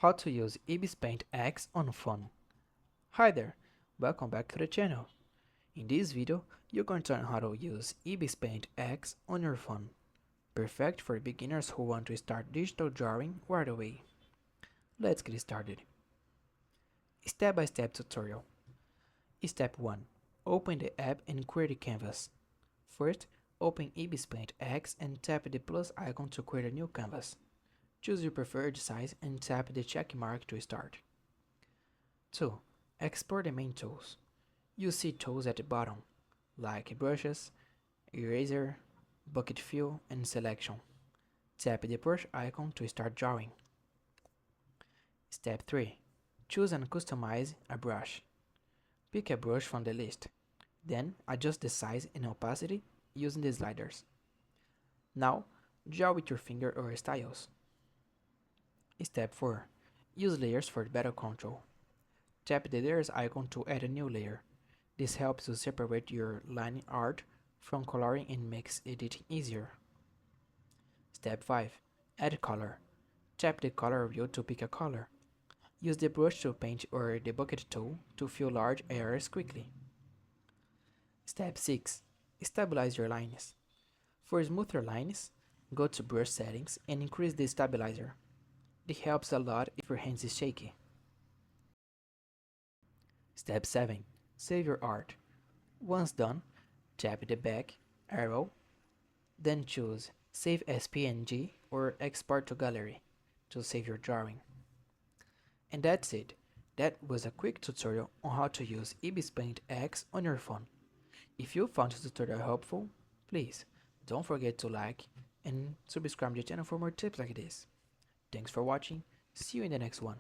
How to use IBIS Paint X on phone. Hi there, welcome back to the channel. In this video, you're going to learn how to use IBIS Paint X on your phone. Perfect for beginners who want to start digital drawing right away. Let's get started. Step-by-step tutorial. Step 1. Open the app and create a canvas. First, open IBIS Paint X and tap the plus icon to create a new canvas. Choose your preferred size and tap the check mark to start. 2. Export the main tools. You see tools at the bottom, like brushes, eraser, bucket fill, and selection. Tap the brush icon to start drawing. Step 3. Choose and customize a brush. Pick a brush from the list. Then adjust the size and opacity using the sliders. Now, draw with your finger or styles. Step 4. Use layers for better control. Tap the layers icon to add a new layer. This helps you separate your line art from coloring and makes editing easier. Step 5. Add color. Tap the color wheel to pick a color. Use the brush to paint or the bucket tool to fill large areas quickly. Step 6. Stabilize your lines. For smoother lines, go to brush settings and increase the stabilizer. It helps a lot if your hands is shaky. Step 7. Save your art. Once done, tap the back arrow, then choose Save as PNG or Export to Gallery to save your drawing. And that's it. That was a quick tutorial on how to use IBIS Paint X on your phone. If you found this tutorial helpful, please don't forget to like and subscribe to the channel for more tips like this. Thanks for watching. See you in the next one.